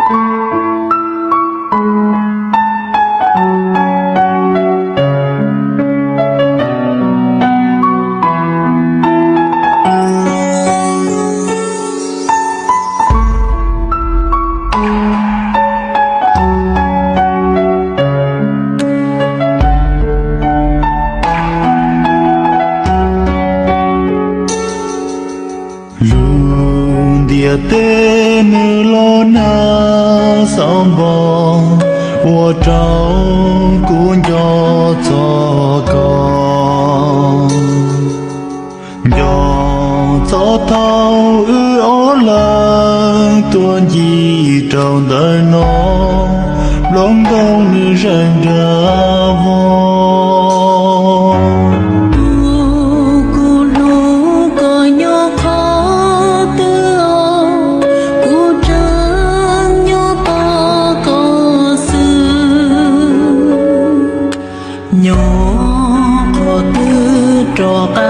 lùng địa tê nữ lo na sông bông hoa trâu cuốn gió cho con gió gió thâu ư ó lăng tuôn gì trong đời nó lông đông nữ răng ra vô nhỏ có tư trò ta